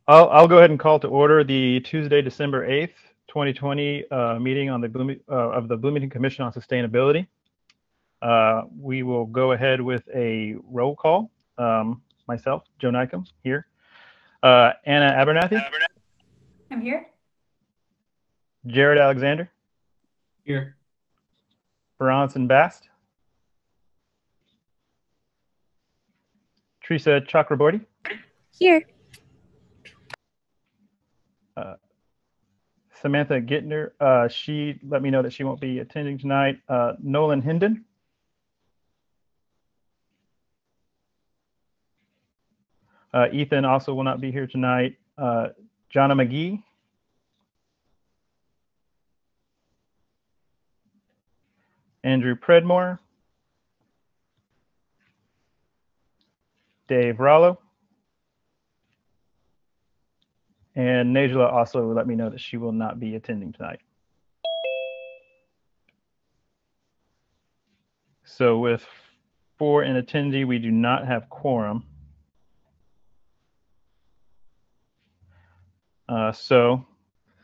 I'll go ahead and call to order the Tuesday, December 8th, 2020 meeting on of the Bloomington Commission on Sustainability. We will go ahead with a roll call. Myself, Joe Nycombe, here. Anna Abernathy, I'm here. Jared Alexander, Here. Bronson Bast, Teresa Chakraborty, Here. Samantha Gittner. She let me know that she won't be attending tonight. Nolan Hinden. Ethan also will not be here tonight. Jonna McGee. Andrew Predmore. Dave Rollo. And Najla also let me know that she will not be attending tonight. So with 4 in attendee, we do not have quorum. So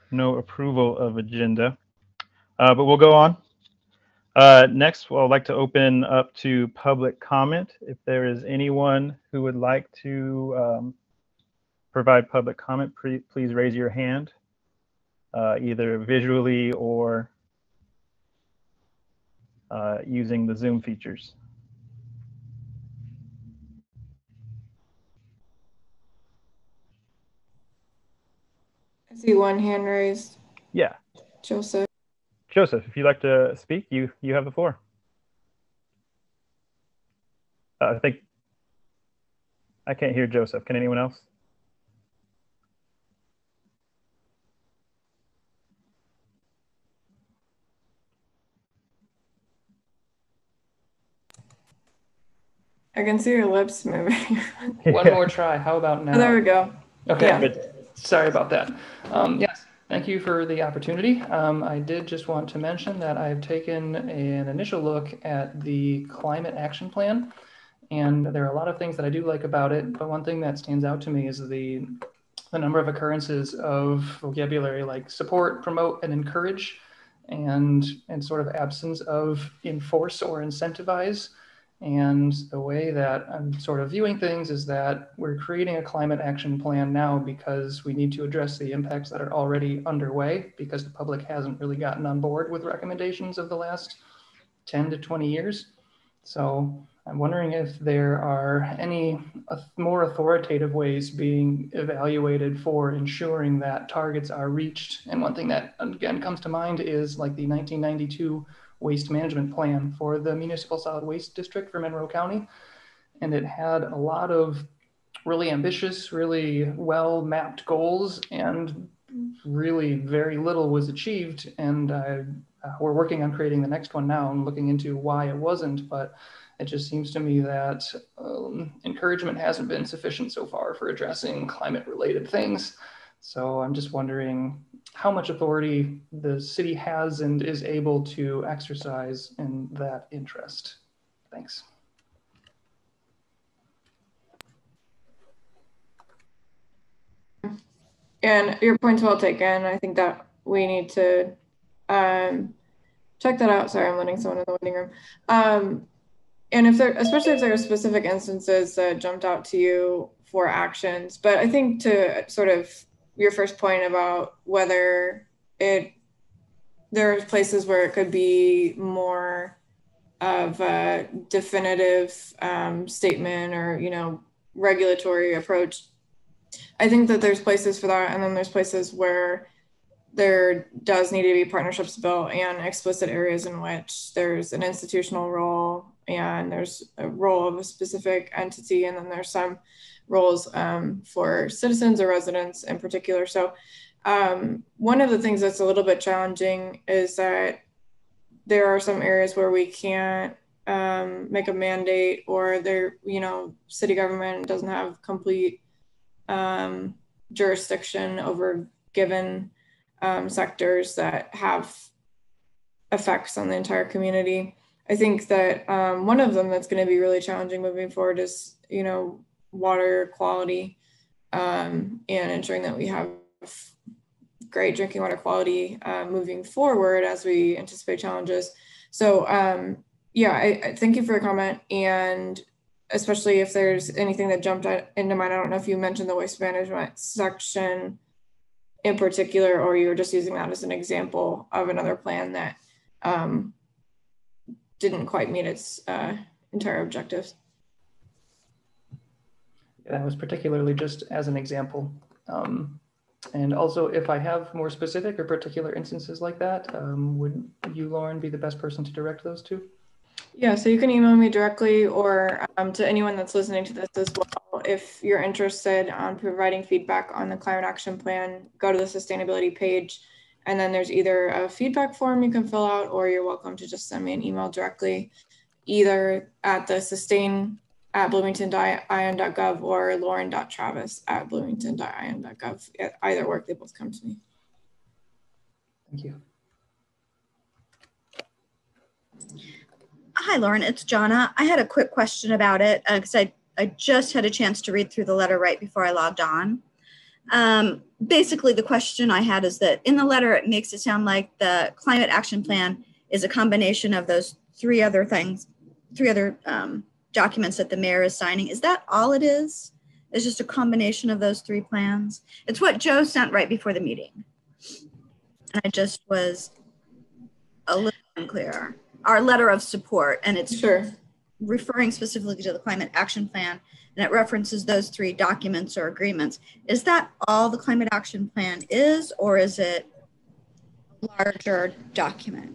no approval of agenda, but we'll go on. Next, I'd like to open up to public comment. If there is anyone who would like to provide public comment, please raise your hand, either visually or using the Zoom features. I see one hand raised. Yeah. Joseph. Joseph, if you'd like to speak, you have the floor. I think I can't hear Joseph. Can anyone else? I can see your lips moving. One more try. How about now? Oh, there we go. Okay. Yeah. Sorry about that. Yes, thank you for the opportunity. I did just want to mention that I've taken an initial look at the climate action plan, and there are a lot of things that I do like about it, but one thing that stands out to me is the number of occurrences of vocabulary like support, promote, and encourage, and sort of absence of enforce or incentivize. And the way that I'm sort of viewing things is that we're creating a climate action plan now because we need to address the impacts that are already underway, because the public hasn't really gotten on board with recommendations of the last 10 to 20 years. So I'm wondering if there are any more authoritative ways being evaluated for ensuring that targets are reached. And one thing that again comes to mind is like the 1992 waste management plan for the municipal solid waste district for Monroe County. And it had a lot of really ambitious, really well mapped goals, and really very little was achieved. And we're working on creating the next one now and looking into why it wasn't, but it just seems to me that encouragement hasn't been sufficient so far for addressing climate related things. So I'm just wondering how much authority the city has and is able to exercise in that interest. Thanks. And your point's well taken. I think that we need to check that out. Sorry, I'm letting someone in the waiting room. And especially if there are specific instances that jumped out to you for actions. But I think to sort of your first point about whether there are places where it could be more of a definitive statement or, regulatory approach. I think that there's places for that. And then there's places where there does need to be partnerships built and explicit areas in which there's an institutional role and there's a role of a specific entity. And then there's some roles for citizens or residents in particular. So one of the things that's a little bit challenging is that there are some areas where we can't make a mandate, or city government doesn't have complete jurisdiction over given sectors that have effects on the entire community. I think that one of them that's going to be really challenging moving forward is, water quality. and ensuring that we have great drinking water quality moving forward as we anticipate challenges. So yeah, I thank you for your comment, and especially if there's anything that jumped into mind. I don't know if you mentioned the waste management section in particular, or you were just using that as an example of another plan that didn't quite meet its entire objectives. That was particularly just as an example. And also, if I have more specific or particular instances like that, would you, Lauren, be the best person to direct those to? Yeah, so you can email me directly, or to anyone that's listening to this as well. If you're interested on providing feedback on the climate action plan, go to the sustainability page, and then there's either a feedback form you can fill out, or you're welcome to just send me an email directly, either at the sustain@bloomington.in.gov or lauren.travis@bloomington.in.gov. Either work, they both come to me. Thank you. Hi, Lauren, it's Jonna. I had a quick question about it because I just had a chance to read through the letter right before I logged on. Basically, the question I had is that in the letter, it makes it sound like the climate action plan is a combination of those three other documents that the mayor is signing. Is that all it is? It's just a combination of those three plans? It's what Joe sent right before the meeting. And I just was a little unclear. Our letter of support, and it's referring specifically to the climate action plan, and it references those three documents or agreements. Is that all the climate action plan is, or is it a larger document?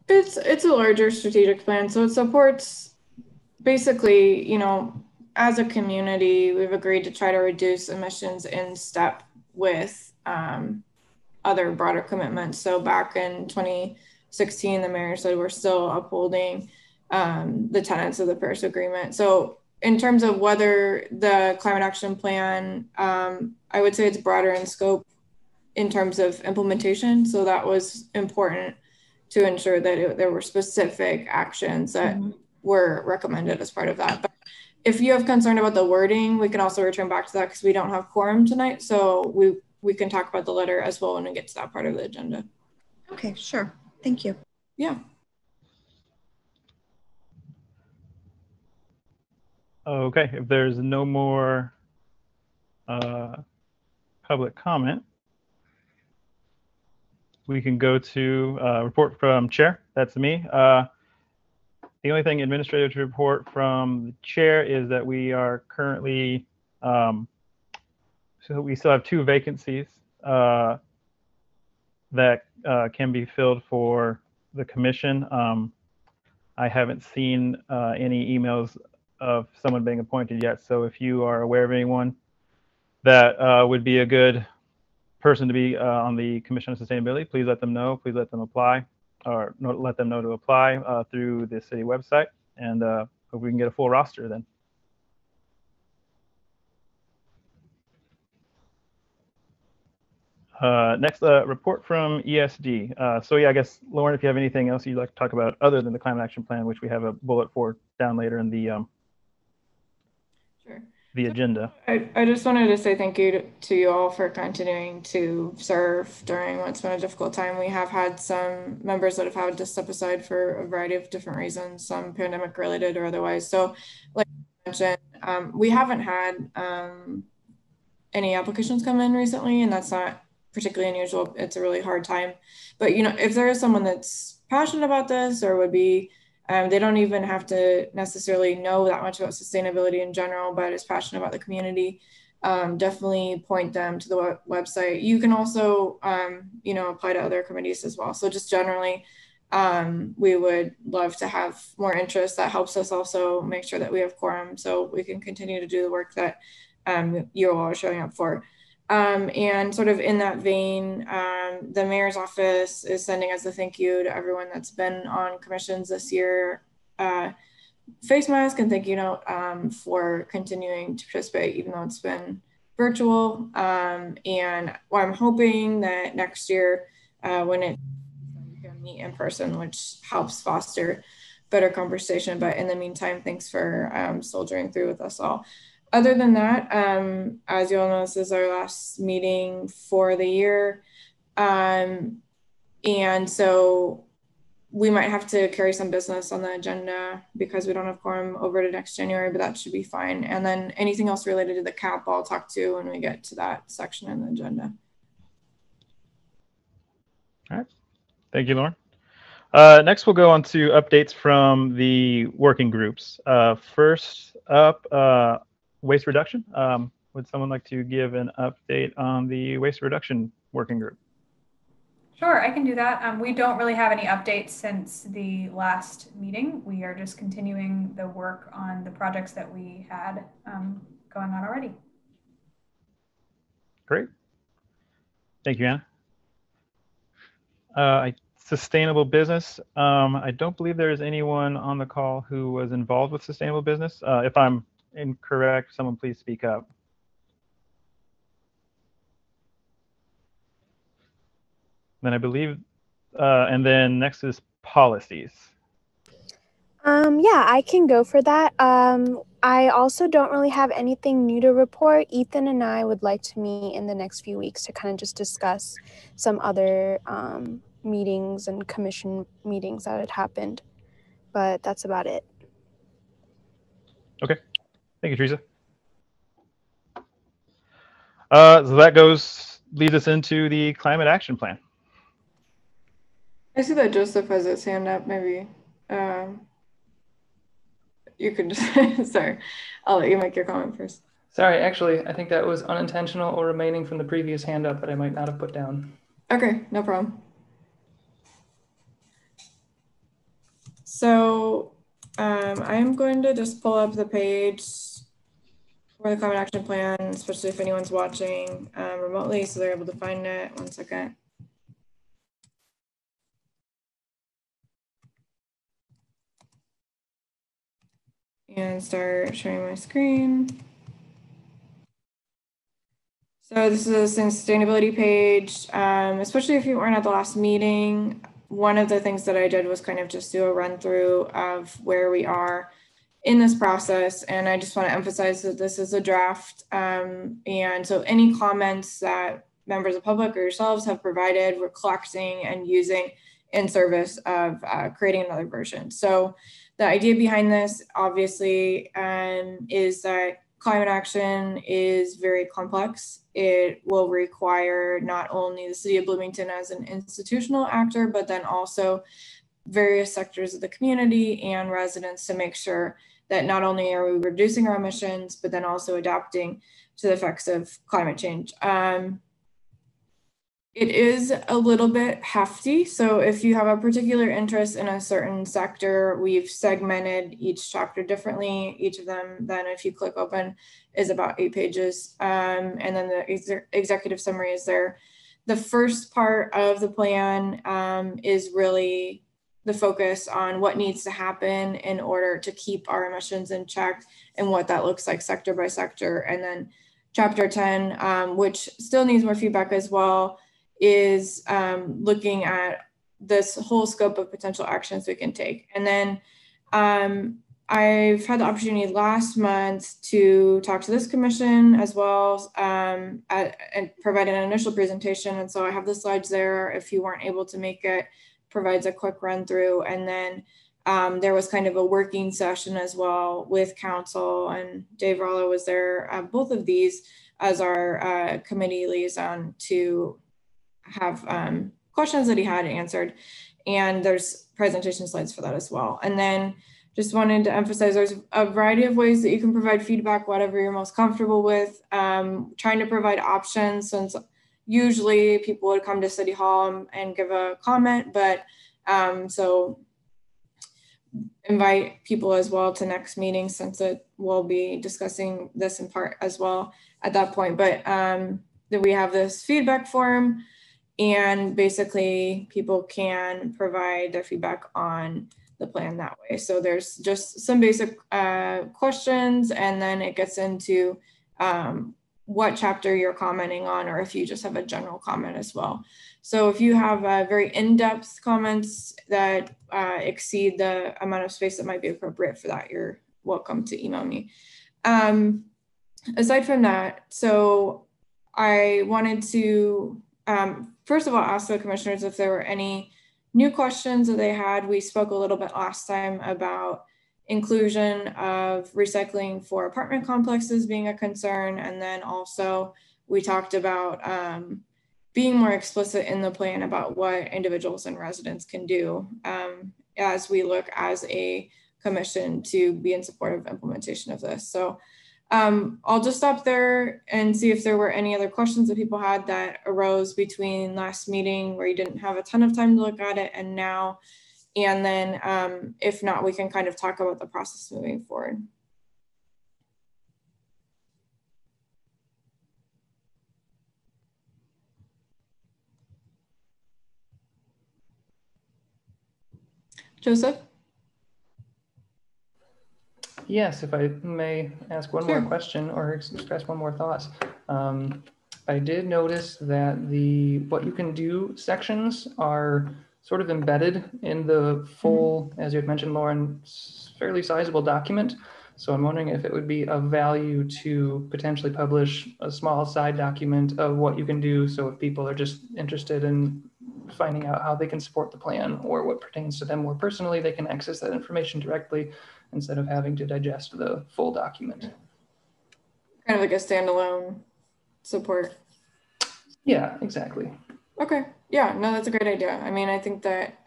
It's a larger strategic plan. So it supports basically, you know, as a community, we've agreed to try to reduce emissions in step with other broader commitments. So back in 2016, the mayor said we're still upholding the tenets of the Paris Agreement. So in terms of whether the climate action plan, I would say it's broader in scope in terms of implementation. So that was important to ensure that there were specific actions that were recommended as part of that. But if you have concern about the wording, we can also return back to that because we don't have quorum tonight. So we can talk about the letter as well when we get to that part of the agenda. Okay, sure. Thank you. Yeah. Okay, if there's no more public comment, we can go to report from chair. That's me. The only thing administrative to report from the chair is that we are currently, so we still have 2 vacancies that can be filled for the commission. I haven't seen any emails of someone being appointed yet. So if you are aware of anyone that would be a good person to be on the Commission on Sustainability, please let them know. Please let them apply, or let them know to apply through the city website, and hope we can get a full roster then. Next, report from ESD. So yeah, I guess, Lauren, if you have anything else you'd like to talk about other than the climate action plan, which we have a bullet for down later in the the agenda. I just wanted to say thank you to you all for continuing to serve during what's been a difficult time. We have had some members that have had to step aside for a variety of different reasons, some pandemic related or otherwise. So like I mentioned, we haven't had any applications come in recently, and that's not particularly unusual. It's a really hard time. But, you know, if there is someone that's passionate about this or would be, they don't even have to necessarily know that much about sustainability in general, but is passionate about the community, definitely point them to the website. You can also, you know, apply to other committees as well. So just generally, we would love to have more interest. That helps us also make sure that we have quorum so we can continue to do the work that you all are showing up for. And sort of in that vein, the mayor's office is sending us a thank you to everyone that's been on commissions this year, face mask and thank you note for continuing to participate, even though it's been virtual. And I'm hoping that next year, when we can meet in person, which helps foster better conversation. But in the meantime, thanks for soldiering through with us all. other than that, as you all know, this is our last meeting for the year. And so we might have to carry some business on the agenda because we don't have quorum over to next January, but that should be fine. And then anything else related to the cap, I'll talk to when we get to that section in the agenda. All right. Thank you, Lauren. Next, we'll go on to updates from the working groups. First up, waste reduction. Would someone like to give an update on the waste reduction working group? Sure, I can do that. We don't really have any updates since the last meeting. We are just continuing the work on the projects that we had going on already. Great. Thank you, Anna. Sustainable business. I don't believe there is anyone on the call who was involved with sustainable business. If I'm incorrect, someone please speak up. Then I believe, and then next is policies. Yeah, I can go for that. I also don't really have anything new to report. Ethan and I would like to meet in the next few weeks to kind of just discuss some other meetings and commission meetings that had happened. But that's about it. Okay. Thank you, Teresa. So that leads us into the climate action plan. I see that Joseph has his hand up. Maybe you could just, sorry, I'll let you make your comment first. Sorry, actually, I think that was unintentional or remaining from the previous hand up that I might not have put down. Okay, no problem. So I'm going to just pull up the page for the climate action plan, especially if anyone's watching remotely, so they're able to find it. One second. And start sharing my screen. So this is a sustainability page, especially if you weren't at the last meeting. One of the things that I did was kind of just do a run through of where we are in this process. And I just want to emphasize that this is a draft. And so any comments that members of the public or yourselves have provided, we're collecting and using in service of creating another version. So the idea behind this, obviously, is that climate action is very complex. It will require not only the city of Bloomington as an institutional actor, but then also various sectors of the community and residents to make sure that not only are we reducing our emissions, but then also adapting to the effects of climate change. It is a little bit hefty. So if you have a particular interest in a certain sector, we've segmented each chapter differently. Each of them, then if you click open, is about 8 pages. And then the executive summary is there. The first part of the plan is really the focus on what needs to happen in order to keep our emissions in check and what that looks like sector by sector. And then chapter 10, which still needs more feedback as well, is looking at this whole scope of potential actions we can take. And then I've had the opportunity last month to talk to this commission as well and provide an initial presentation. And so I have the slides there. If you weren't able to make it, provides a quick run through. And then there was kind of a working session as well with council, and Dave Rollo was there, both of these as our committee liaison to have questions that he had answered. And there's presentation slides for that as well. And then just wanted to emphasize there's a variety of ways that you can provide feedback, whatever you're most comfortable with. Trying to provide options, since usually people would come to City Hall and give a comment, but so invite people as well to next meeting, since it will be discussing this in part as well at that point. But then we have this feedback form, and basically people can provide their feedback on the plan that way. So there's just some basic questions, and then it gets into what chapter you're commenting on, or if you just have a general comment as well. So if you have very in-depth comments that exceed the amount of space that might be appropriate for that, you're welcome to email me. aside from that, so I wanted to, first of all, ask the commissioners if there were any new questions that they had. We spoke a little bit last time about inclusion of recycling for apartment complexes being a concern. And then also we talked about being more explicit in the plan about what individuals and residents can do as we look as a commission to be in support of implementation of this. So I'll just stop there and see if there were any other questions that people had that arose between last meeting where you didn't have a ton of time to look at it and now. And then if not, we can kind of talk about the process moving forward. Joseph? Yes, if I may ask one Sure. more question or express one more thought. I did notice that the what you can do sections are sort of embedded in the full, as you had mentioned, Lauren, fairly sizable document. So I'm wondering if it would be of value to potentially publish a small side document of what you can do. So if people are just interested in finding out how they can support the plan or what pertains to them more personally, they can access that information directly instead of having to digest the full document. Kind of like a standalone support. Yeah, exactly. Okay. Yeah, no, that's a great idea. I mean, I think that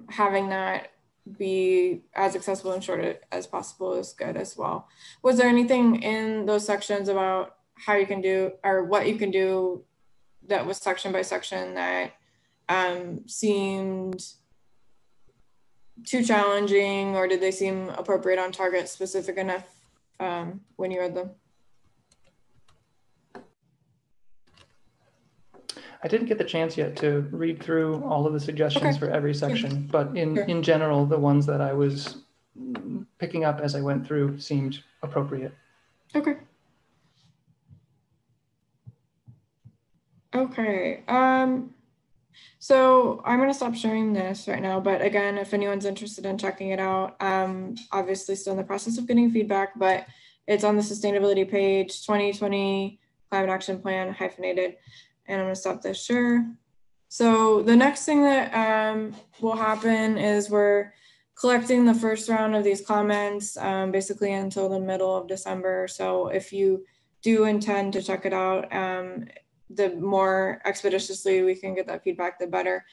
having that be as accessible and short as possible is good as well. Was there anything in those sections about how you can do or what you can do that was section by section that seemed too challenging, or did they seem appropriate on target, specific enough when you read them? I didn't get the chance yet to read through all of the suggestions for every section, but in general, the ones that I was picking up as I went through seemed appropriate. Okay. Okay. So I'm going to stop sharing this right now, but again, if anyone's interested in checking it out, obviously still in the process of getting feedback, but it's on the sustainability page, 2020 Climate Action Plan hyphenated. And I'm going to stop this share. So the next thing that will happen is we're collecting the first round of these comments basically until the middle of December. So if you do intend to check it out, the more expeditiously we can get that feedback, the better.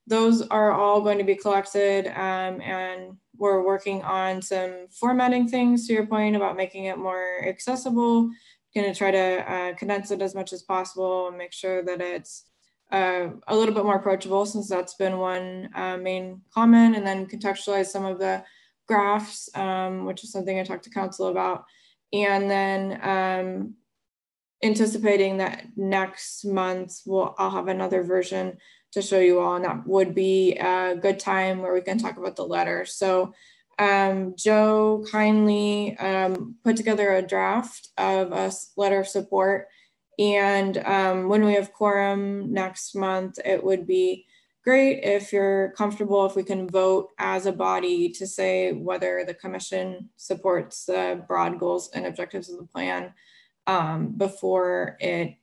Those are all going to be collected and we're working on some formatting things, to your point about making it more accessible. Going to try to condense it as much as possible and make sure that it's a little bit more approachable, since that's been one main comment, and then contextualize some of the graphs, which is something I talked to council about. And then anticipating that next month I'll have another version to show you all, and that would be a good time where we can talk about the letter. So Joe kindly put together a draft of a letter of support, and when we have quorum next month, it would be great if you're comfortable if we can vote as a body to say whether the commission supports the broad goals and objectives of the plan before it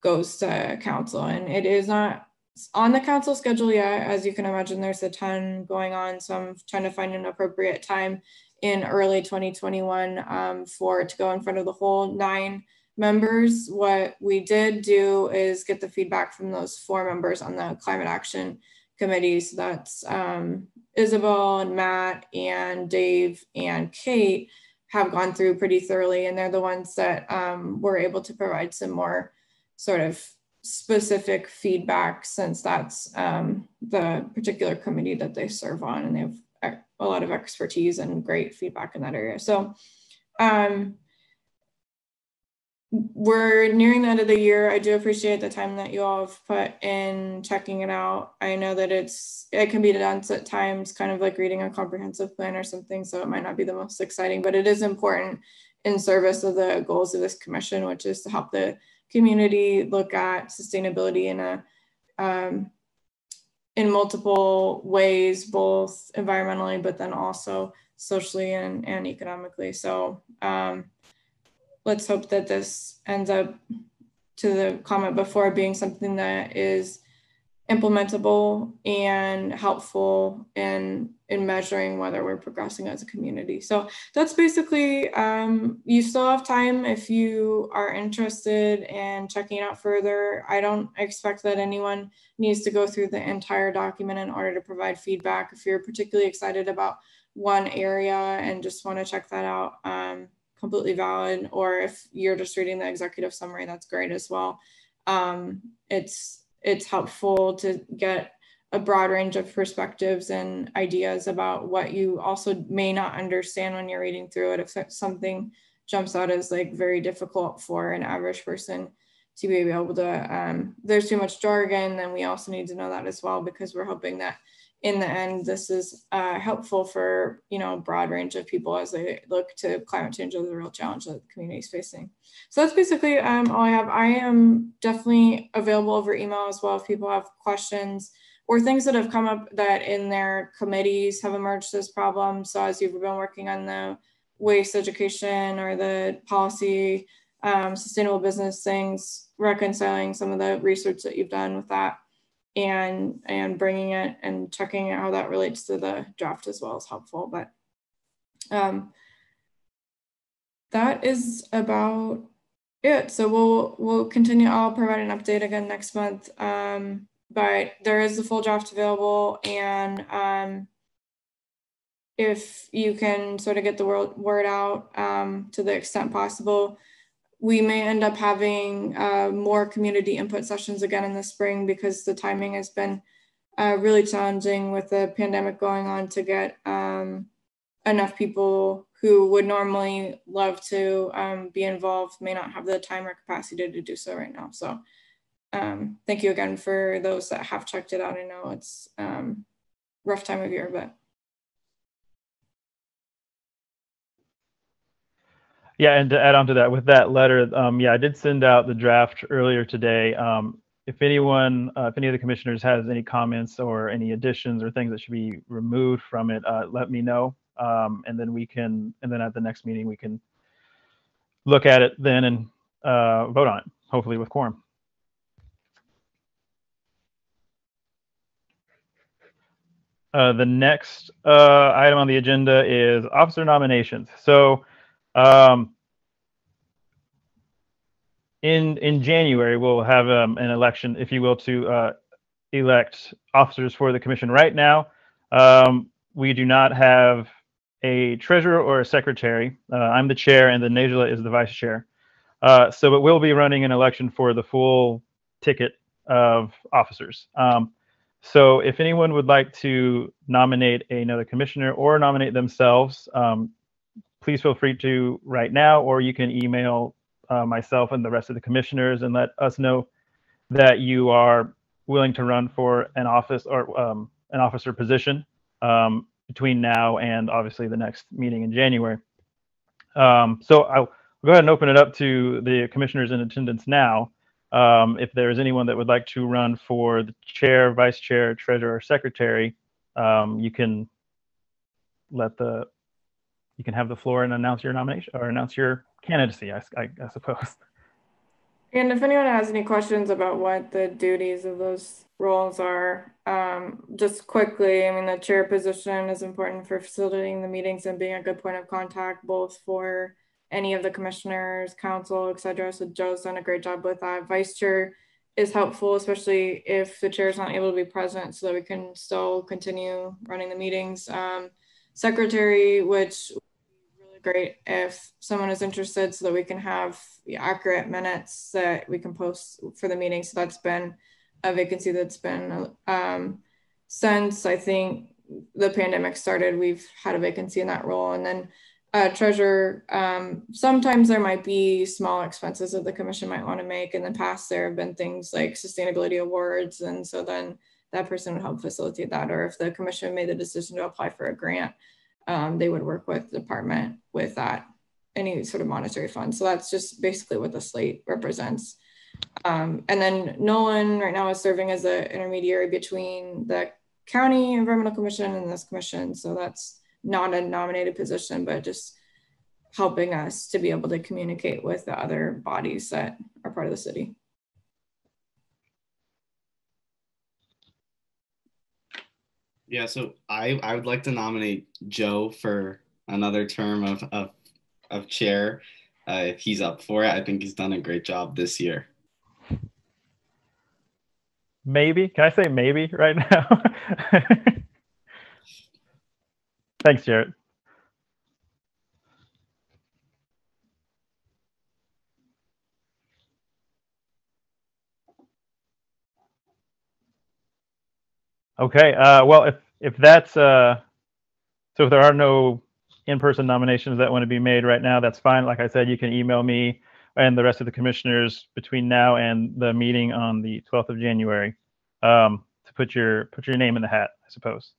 goes to council. And it is not on the council schedule yet. As you can imagine, there's a ton going on. So I'm trying to find an appropriate time in early 2021 for it to go in front of the whole 9 members. What we did do is get the feedback from those 4 members on the climate action committee. So that's Isabel and Matt and Dave and Kate have gone through pretty thoroughly, and they're the ones that were able to provide some more sort of specific feedback, since that's the particular committee that they serve on, and they have a lot of expertise and great feedback in that area. So we're nearing the end of the year. I do appreciate the time that you all have put in checking it out. I know that it can be dense at times, kind of like reading a comprehensive plan or something, so it might not be the most exciting, but it is important in service of the goals of this commission, which is to help the community look at sustainability in multiple ways, both environmentally, but then also socially and economically. So let's hope that this ends up, to the comment before, being something that is implementable and helpful in measuring whether we're progressing as a community. So that's basically, you still have time if you are interested in checking it out further. I don't expect that anyone needs to go through the entire document in order to provide feedback. If you're particularly excited about one area and just want to check that out, completely valid. Or if you're just reading the executive summary, that's great as well. It's helpful to get a broad range of perspectives and ideas about what you also may not understand when you're reading through it. If something jumps out as like very difficult for an average person to be able to, there's too much jargon, then we also need to know that as well, because we're hoping that in the end, this is helpful for, a broad range of people as they look to climate change as a real challenge that the community is facing. So that's basically all I have. I am definitely available over email as well if people have questions or things that have come up that in their committees have emerged as problems. So as you've been working on the waste education or the policy, sustainable business things, reconciling some of the research that you've done with that, and bringing it and checking how that relates to the draft as well is helpful. But that is about it. So we'll continue. I'll provide an update again next month. But there is the full draft available, and if you can sort of get the word out to the extent possible, we may end up having more community input sessions again in the spring, because the timing has been really challenging with the pandemic going on to get enough people who would normally love to be involved may not have the time or capacity to do so right now. So thank you again for those that have checked it out. I know it's rough time of year, but. Yeah, and to add on to that, with that letter, I did send out the draft earlier today. If anyone, if any of the commissioners has any comments or any additions or things that should be removed from it, let me know. And then at the next meeting, we can look at it then and vote on it, hopefully with quorum. The next item on the agenda is officer nominations. So in January, we'll have an election, if you will, to elect officers for the commission. Right now, we do not have a treasurer or a secretary. I'm the chair, and then Najla is the vice chair. So it will be running an election for the full ticket of officers. So if anyone would like to nominate another commissioner or nominate themselves, please feel free to right now, or you can email myself and the rest of the commissioners and let us know that you are willing to run for an office or an officer position between now and obviously the next meeting in January. So I'll go ahead and open it up to the commissioners in attendance now. If there is anyone that would like to run for the chair, vice chair, treasurer, or secretary, you can have the floor and announce your nomination or announce your candidacy, I suppose. And if anyone has any questions about what the duties of those roles are, just quickly, I mean, the chair position is important for facilitating the meetings and being a good point of contact, both for any of the commissioners, council, etc. So Joe's done a great job with that. Vice chair is helpful, especially if the chair is not able to be present, so that we can still continue running the meetings. Secretary, which great if someone is interested, so that we can have accurate minutes that we can post for the meeting. So that's been a vacancy that's been since I think the pandemic started. We've had a vacancy in that role. And then treasurer, sometimes there might be small expenses that the commission might want to make. In the past, there have been things like sustainability awards, and so then that person would help facilitate that. Or if the commission made the decision to apply for a grant, they would work with the department with that, any sort of monetary fund. So that's just basically what the slate represents. And then Nolan right now is serving as an intermediary between the County Environmental Commission and this commission. So that's not a nominated position, but just helping us to be able to communicate with the other bodies that are part of the city. Yeah, so I would like to nominate Joe for another term of chair. If he's up for it, I think he's done a great job this year. Maybe. Can I say maybe right now? Thanks, Jarrett. Okay. Well, if that's so, if there are no in-person nominations that want to be made right now, that's fine. Like I said, you can email me and the rest of the commissioners between now and the meeting on the 12th of January to put your name in the hat, I suppose.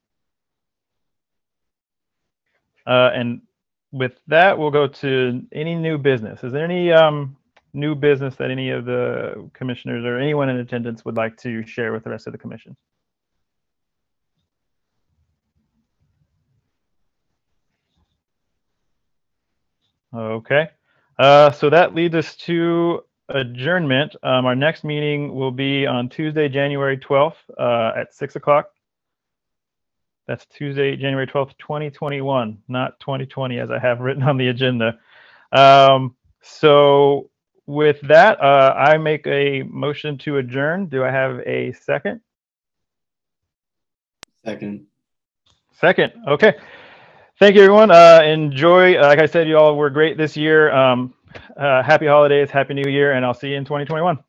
And with that, we'll go to any new business. Is there any new business that any of the commissioners or anyone in attendance would like to share with the rest of the commission? Okay. So that leads us to adjournment. Our next meeting will be on Tuesday, January 12th at 6 o'clock. That's Tuesday, January 12th, 2021, not 2020 as I have written on the agenda. So with that, I make a motion to adjourn. Do I have a second? Second. Second. Okay. Thank you, everyone. Enjoy. Like I said, you all were great this year. Happy holidays, happy new year, and I'll see you in 2021.